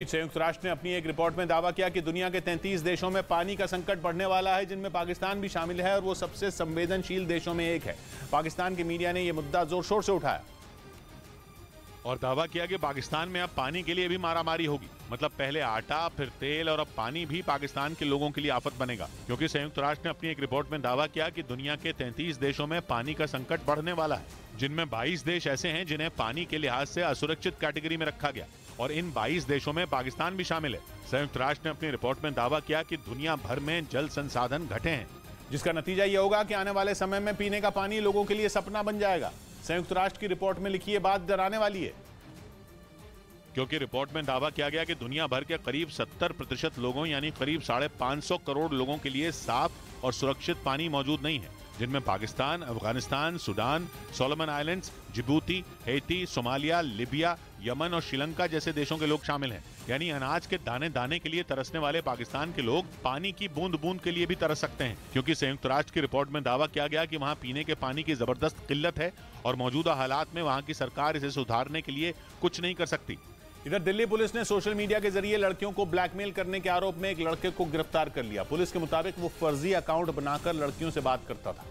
संयुक्त राष्ट्र ने अपनी एक रिपोर्ट में दावा किया कि दुनिया के 33 देशों में पानी का संकट बढ़ने वाला है, जिनमें पाकिस्तान भी शामिल है और वो सबसे संवेदनशील देशों में एक है। पाकिस्तान की मीडिया ने यह मुद्दा जोर शोर से उठाया और दावा किया कि पाकिस्तान में अब पानी के लिए भी मारामारी होगी। मतलब पहले आटा, फिर तेल और अब पानी भी पाकिस्तान के लोगों के लिए आफत बनेगा, क्योंकि संयुक्त राष्ट्र ने अपनी एक रिपोर्ट में दावा किया कि दुनिया के 33 देशों में पानी का संकट बढ़ने वाला है, जिनमें 22 देश ऐसे हैं जिन्हें पानी के लिहाज से असुरक्षित कैटेगरी में रखा गया और इन 22 देशों में पाकिस्तान भी शामिल है। संयुक्त राष्ट्र ने अपनी रिपोर्ट में दावा किया कि दुनिया भर में जल संसाधन घटे हैं, जिसका नतीजा यह होगा कि आने वाले समय में पीने का पानी लोगों के लिए सपना बन जाएगा। संयुक्त राष्ट्र की रिपोर्ट में लिखी ये बात डराने वाली है, क्योंकि रिपोर्ट में दावा किया गया कि दुनिया भर के करीब 70% लोगों यानी करीब 550 करोड़ लोगों के लिए साफ और सुरक्षित पानी मौजूद नहीं है, जिनमें Pakistan, Afghanistan, Sudan, Solomon islands, Djibouti, Haiti, Somalia, Libya, Yemen और श्रीलंका जैसे देशों के लोग शामिल हैं। यानी अनाज के दाने दाने के लिए तरसने वाले पाकिस्तान के लोग पानी की बूंद बूंद के लिए भी तरस सकते हैं, क्योंकि संयुक्त राष्ट्र की रिपोर्ट में दावा किया गया कि वहां पीने के पानी की जबरदस्त किल्लत है और मौजूदा हालात में वहां की सरकार इसे सुधारने के लिए कुछ नहीं कर सकती। इधर दिल्ली पुलिस ने सोशल मीडिया के जरिए लड़कियों को ब्लैकमेल करने के आरोप में एक लड़के को गिरफ्तार कर लिया। पुलिस के मुताबिक वो फर्जी अकाउंट बनाकर लड़कियों से बात करता था,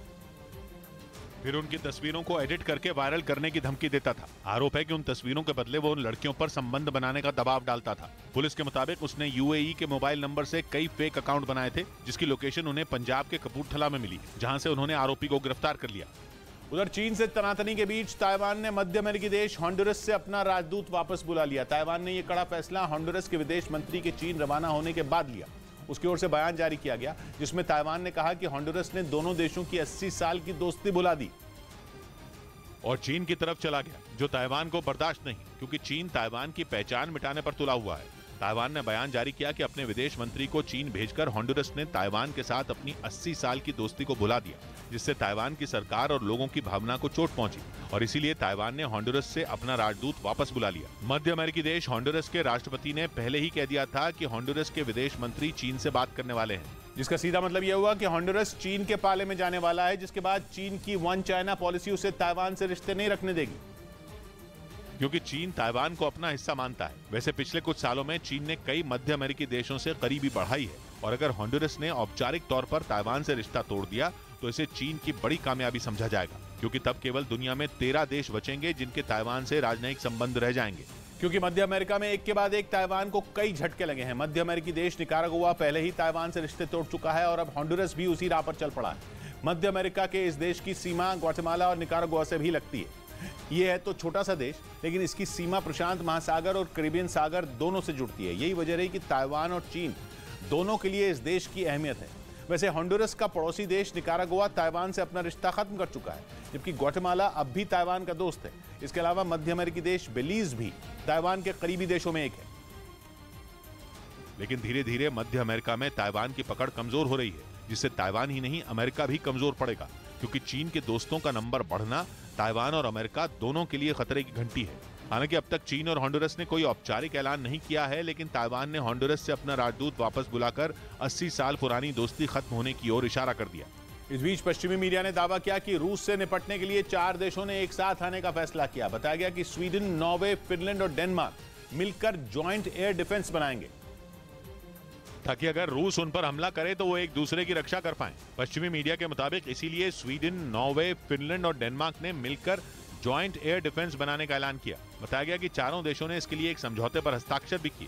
फिर उनकी तस्वीरों को एडिट करके वायरल करने की धमकी देता था। आरोप है कि उन तस्वीरों के बदले वो उन लड़कियों पर संबंध बनाने का दबाव डालता था। पुलिस के मुताबिक उसने यूएई के मोबाइल नंबर से कई फेक अकाउंट बनाए थे, जिसकी लोकेशन उन्हें पंजाब के कपूरथला में मिली, जहां से उन्होंने आरोपी को गिरफ्तार कर लिया। उधर चीन से तनातनी के बीच ताइवान ने मध्य अमेरिकी देश हॉन्डुरस से अपना राजदूत वापस बुला लिया। ताइवान ने यह कड़ा फैसला हॉन्डुरस के विदेश मंत्री के चीन रवाना होने के बाद लिया। उसकी ओर से बयान जारी किया गया, जिसमें ताइवान ने कहा कि हॉन्डुरस ने दोनों देशों की 80 साल की दोस्ती भुला दी और चीन की तरफ चला गया, जो ताइवान को बर्दाश्त नहीं, क्योंकि चीन ताइवान की पहचान मिटाने पर तुला हुआ है। ताइवान ने बयान जारी किया कि अपने विदेश मंत्री को चीन भेजकर हॉन्डुरस ने ताइवान के साथ अपनी 80 साल की दोस्ती को भुला दिया, जिससे ताइवान की सरकार और लोगों की भावना को चोट पहुंची और इसीलिए ताइवान ने हॉन्डुरस से अपना राजदूत वापस बुला लिया। मध्य अमेरिकी देश हॉन्डुरस के राष्ट्रपति ने पहले ही कह दिया था कि हॉन्डुरस के विदेश मंत्री चीन से बात करने वाले हैं, जिसका सीधा मतलब यह हुआ कि हॉन्डुरस चीन के पाले में जाने वाला है, जिसके बाद चीन की वन चाइना पॉलिसी उसे ताइवान से रिश्ते नहीं रखने देगी, क्योंकि चीन ताइवान को अपना हिस्सा मानता है। वैसे पिछले कुछ सालों में चीन ने कई मध्य अमेरिकी देशों से करीबी बढ़ाई है और अगर हॉन्डुरस ने औपचारिक तौर पर ताइवान से रिश्ता तोड़ दिया तो इसे चीन की बड़ी कामयाबी समझा जाएगा, क्योंकि तब केवल दुनिया में 13 देश बचेंगे जिनके ताइवान से राजनयिक संबंध रह जाएंगे। क्योंकि मध्य अमेरिका में एक के बाद एक ताइवान को कई झटके लगे हैं। मध्य अमेरिकी देश निकारागुआ पहले ही ताइवान से रिश्ते तोड़ चुका है और अब हॉन्डुरस भी उसी राह पर चल पड़ा है। मध्य अमेरिका के इस देश की सीमा ग्वाटेमाला और निकारागुआ से भी लगती है। ये है तो छोटा सा देश, लेकिन इसकी सीमा प्रशांत महासागर और कैरिबियन सागर दोनों से जुड़ती है। यही वजह रही कि ताइवान और चीन दोनों के लिए इस देश की अहमियत है। वैसे हॉन्डुरस का पड़ोसी देश निकारागुआ ताइवान से अपना रिश्ता खत्म कर चुका है, जबकि ग्वाटेमाला अब भी ताइवान का दोस्त है। इसके अलावा मध्य अमेरिकी देश बेलीज भी ताइवान के करीबी देशों में एक है। लेकिन धीरे धीरे मध्य अमेरिका में ताइवान की पकड़ कमजोर हो रही है, जिससे ताइवान ही नहीं अमेरिका भी कमजोर पड़ेगा, क्योंकि चीन के दोस्तों का नंबर बढ़ना ताइवान और अमेरिका दोनों के लिए खतरे की घंटी है। हालांकि अब तक चीन और हॉन्डुरस ने कोई औपचारिक ऐलान नहीं किया है, लेकिन ताइवान ने हॉन्डुरस से अपना राजदूत वापस बुलाकर 80 साल पुरानी दोस्ती खत्म होने की ओर इशारा कर दिया। इस बीच पश्चिमी मीडिया ने दावा किया कि रूस से निपटने के लिए 4 देशों ने एक साथ आने का फैसला किया। बताया गया कि स्वीडन, नॉर्वे, फिनलैंड और डेनमार्क मिलकर ज्वाइंट एयर डिफेंस बनाएंगे, ताकि अगर रूस उन पर हमला करे तो वो एक दूसरे की रक्षा कर पाएं। पश्चिमी मीडिया के मुताबिक इसीलिए स्वीडन, नॉर्वे, फिनलैंड और डेनमार्क ने मिलकर ज्वाइंट एयर डिफेंस बनाने का ऐलान किया। बताया गया कि चारों देशों ने इसके लिए एक समझौते पर हस्ताक्षर भी किए।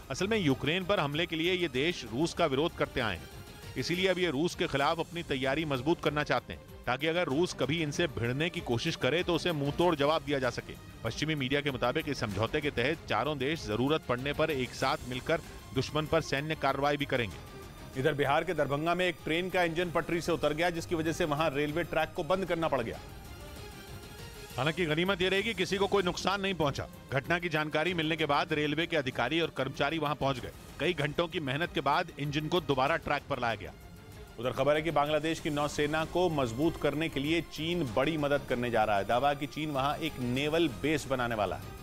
असल में यूक्रेन पर हमले के लिए ये देश रूस का विरोध करते आए हैं, इसीलिए अब ये रूस के खिलाफ अपनी तैयारी मजबूत करना चाहते हैं, ताकि अगर रूस कभी इनसे भिड़ने की कोशिश करे तो उसे मुंहतोड़ जवाब दिया जा सके। पश्चिमी मीडिया के मुताबिक इस समझौते के तहत चारों देश जरूरत पड़ने पर एक साथ मिलकर दुश्मन पर सैन्य कार्रवाई भी करेंगे। इधर बिहार के दरभंगा में एक ट्रेन का इंजन पटरी से उतर गया, जिसकी वजह से वहां रेलवे ट्रैक को बंद करना पड़ गया। हालांकि गनीमत यह रही कि किसी को कोई नुकसान नहीं पहुंचा। घटना की जानकारी मिलने के बाद रेलवे के अधिकारी और कर्मचारी वहां पहुंच गए। कई घंटों की मेहनत के बाद इंजन को दोबारा ट्रैक पर लाया गया। उधर खबर है कि बांग्लादेश की नौसेना को मजबूत करने के लिए चीन बड़ी मदद करने जा रहा है। दावा कि चीन वहां एक नेवल बेस बनाने वाला है,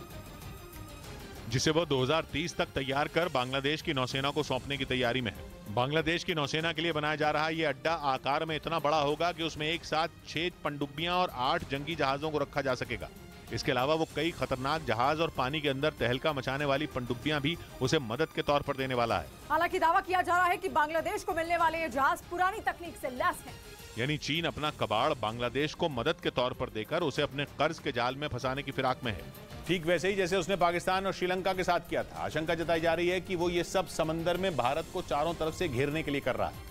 जिसे वो 2030 तक तैयार कर बांग्लादेश की नौसेना को सौंपने की तैयारी में है। बांग्लादेश की नौसेना के लिए बनाया जा रहा ये अड्डा आकार में इतना बड़ा होगा कि उसमें एक साथ 6 पनडुब्बियां और 8 जंगी जहाजों को रखा जा सकेगा। इसके अलावा वो कई खतरनाक जहाज और पानी के अंदर तहलका मचाने वाली पनडुब्बियां भी उसे मदद के तौर पर देने वाला है। हालांकि दावा किया जा रहा है कि बांग्लादेश को मिलने वाले ये जहाज पुरानी तकनीक से लैस हैं। यानी चीन अपना कबाड़ बांग्लादेश को मदद के तौर पर देकर उसे अपने कर्ज के जाल में फंसाने की फिराक में है। ठीक वैसे ही जैसे उसने पाकिस्तान और श्रीलंका के साथ किया था। आशंका जताई जा रही है कि वो ये सब समंदर में भारत को चारों तरफ से घेरने के लिए कर रहा है,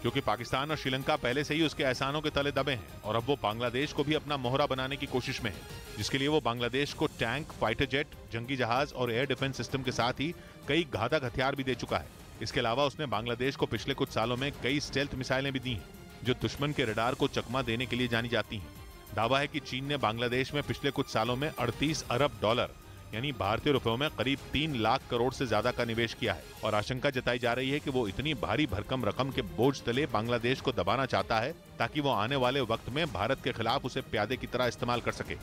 क्योंकि पाकिस्तान और श्रीलंका पहले से ही उसके एहसानों के तले दबे हैं और अब वो बांग्लादेश को भी अपना मोहरा बनाने की कोशिश में है, जिसके लिए वो बांग्लादेश को टैंक, फाइटर जेट, जंगी जहाज और एयर डिफेंस सिस्टम के साथ ही कई घातक हथियार भी दे चुका है। इसके अलावा उसने बांग्लादेश को पिछले कुछ सालों में कई स्टेल्थ मिसाइलें भी दी हैं, जो दुश्मन के रडार को चकमा देने के लिए जानी जाती हैं। दावा है कि चीन ने बांग्लादेश में पिछले कुछ सालों में 38 अरब डॉलर यानी भारतीय रुपयों में करीब 3 लाख करोड़ से ज्यादा का निवेश किया है और आशंका जताई जा रही है कि वो इतनी भारी भरकम रकम के बोझ तले बांग्लादेश को दबाना चाहता है ताकि वो आने वाले वक्त में भारत के खिलाफ उसे प्यादे की तरह इस्तेमाल कर सके।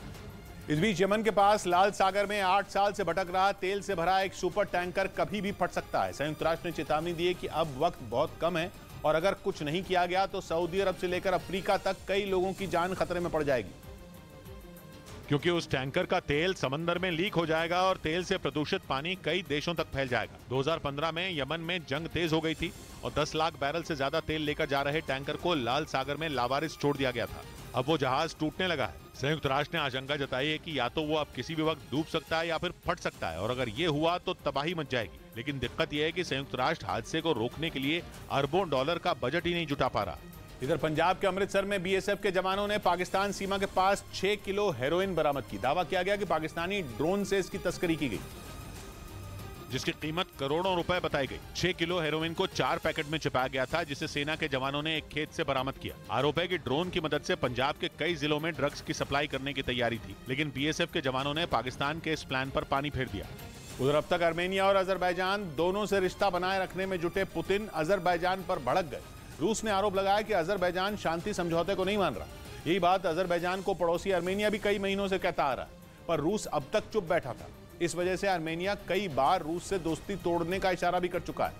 इस बीच यमन के पास लाल सागर में 8 साल से भटक रहा तेल से भरा एक सुपर टैंकर कभी भी फट सकता है। संयुक्त राष्ट्र ने चेतावनी दी है कि अब वक्त बहुत कम है और अगर कुछ नहीं किया गया तो सऊदी अरब से लेकर अफ्रीका तक कई लोगों की जान खतरे में पड़ जाएगी, क्योंकि उस टैंकर का तेल समंदर में लीक हो जाएगा और तेल से प्रदूषित पानी कई देशों तक फैल जाएगा। 2015 में यमन में जंग तेज हो गई थी और 10 लाख बैरल से ज्यादा तेल लेकर जा रहे टैंकर को लाल सागर में लावारिस छोड़ दिया गया था। अब वो जहाज टूटने लगा है। संयुक्त राष्ट्र ने आशंका जताई है कि या तो वो अब किसी भी वक्त डूब सकता है या फिर फट सकता है और अगर ये हुआ तो तबाही मच जाएगी। लेकिन दिक्कत यह है कि संयुक्त राष्ट्र हादसे को रोकने के लिए अरबों डॉलर का बजट ही नहीं जुटा पा रहा। इधर पंजाब के अमृतसर में बीएसएफ के जवानों ने पाकिस्तान सीमा के पास 6 किलो हेरोइन बरामद की। दावा किया गया कि पाकिस्तानी ड्रोन से इसकी तस्करी की गई, जिसकी कीमत करोड़ों रुपए बताई गई। 6 किलो हेरोइन को 4 पैकेट में छिपाया गया था, जिसे सेना के जवानों ने एक खेत से बरामद किया। आरोप है कि ड्रोन की मदद से पंजाब के कई जिलों में ड्रग्स की सप्लाई करने की तैयारी थी, लेकिन बीएसएफ के जवानों ने पाकिस्तान के इस प्लान पर पानी फेर दिया। उधर अब तक आर्मेनिया और अजरबैजान दोनों से रिश्ता बनाए रखने में जुटे पुतिन अजरबैजान पर भड़क गए। रूस ने आरोप लगाया कि अजरबैजान शांति समझौते को नहीं मान रहा। यही बात अजरबैजान को पड़ोसी आर्मेनिया भी कई महीनों से कहता आ रहा है, पर रूस अब तक चुप बैठा था। इस वजह से आर्मेनिया कई बार रूस से दोस्ती तोड़ने का इशारा भी कर चुका है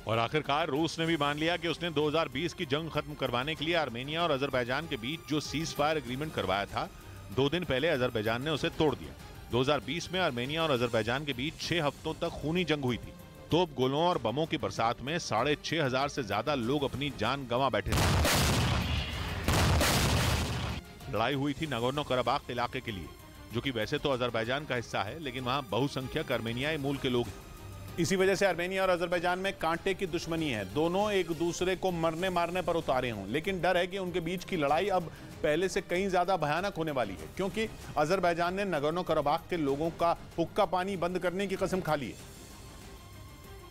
और आखिरकार रूस ने भी मान लिया कि उसने 2020 की जंग खत्म करवाने के लिए आर्मेनिया और अजरबैजान के बीच जो सीज फायर एग्रीमेंट करवाया था, 2 दिन पहले अजरबैजान ने उसे तोड़ दिया। 2020 में आर्मेनिया और अजरबैजान के बीच 6 हफ्तों तक खूनी जंग हुई थी। तोप गोलों और बमों की बरसात में 6,500 से ज्यादा लोग अपनी जान गंवा बैठे थे। लड़ाई हुई थी नागोर्नो कराबाख इलाके के लिए, जो कि वैसे तो अजरबैजान का हिस्सा है, लेकिन वहां बहुसंख्यक आर्मेनियाई मूल के लोग हैं। इसी वजह से आर्मेनिया और अजरबैजान में कांटे की दुश्मनी है। दोनों एक दूसरे को मरने मारने पर उतारे हों, लेकिन डर है कि उनके बीच की लड़ाई अब पहले से कहीं ज्यादा भयानक होने वाली है, क्योंकि अजरबैजान ने नागोर्नो कराबाख के लोगों का हुक्का पानी बंद करने की कसम खा ली है।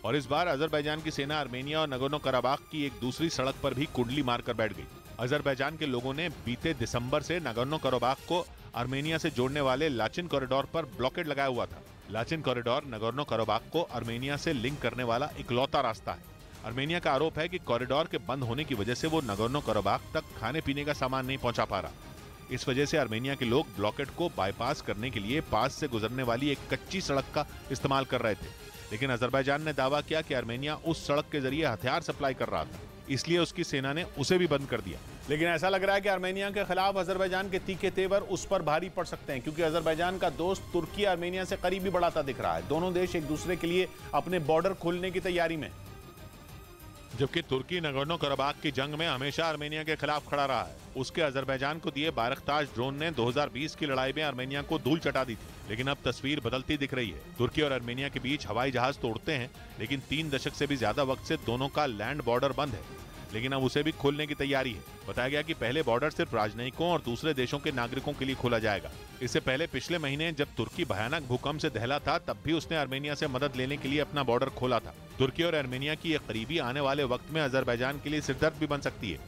और इस बार अजरबैजान की सेना आर्मेनिया और नागोर्नो कराबाख की एक दूसरी सड़क पर भी कुंडली मारकर बैठ गई। अजरबैजान के लोगों ने बीते दिसंबर से नागोर्नो कराबाख को आर्मेनिया से जोड़ने वाले लाचिन कॉरिडोर पर ब्लॉकेड लगाया हुआ था। लाचिन कॉरिडोर नागोर्नो कराबाख को आर्मेनिया से लिंक करने वाला इकलौता रास्ता है। आर्मेनिया का आरोप है कि कॉरिडोर के बंद होने की वजह से वो नागोर्नो कराबाख तक खाने पीने का सामान नहीं पहुंचा पा रहा। इस वजह से आर्मेनिया के लोग ब्लॉकेड को बाईपास करने के लिए पास से गुजरने वाली एक कच्ची सड़क का इस्तेमाल कर रहे थे, लेकिन अजरबैजान ने दावा किया कि आर्मेनिया उस सड़क के जरिए हथियार सप्लाई कर रहा था, इसलिए उसकी सेना ने उसे भी बंद कर दिया। लेकिन ऐसा लग रहा है कि आर्मेनिया के खिलाफ अजरबैजान के तीखे तेवर उस पर भारी पड़ सकते हैं, क्योंकि अजरबैजान का दोस्त तुर्की आर्मेनिया से करीबी बढ़ाता दिख रहा है। दोनों देश एक दूसरे के लिए अपने बॉर्डर खोलने की तैयारी में, जबकि तुर्की नागोर्नो कराबाख की जंग में हमेशा आर्मेनिया के खिलाफ खड़ा रहा है। उसके अजरबैजान को दिए बारकताश ड्रोन ने 2020 की लड़ाई में आर्मेनिया को धूल चटा दी थी, लेकिन अब तस्वीर बदलती दिख रही है। तुर्की और आर्मेनिया के बीच हवाई जहाज तोड़ते हैं, लेकिन 3 दशक से भी ज्यादा वक्त से दोनों का लैंड बॉर्डर बंद है, लेकिन अब उसे भी खोलने की तैयारी है। बताया गया कि पहले बॉर्डर सिर्फ राजनयिकों और दूसरे देशों के नागरिकों के लिए खोला जाएगा। इससे पहले पिछले महीने जब तुर्की भयानक भूकंप से दहला था, तब भी उसने आर्मेनिया से मदद लेने के लिए अपना बॉर्डर खोला था। तुर्की और आर्मेनिया की ये करीबी आने वाले वक्त में अजरबैजान के लिए सिरदर्द भी बन सकती है।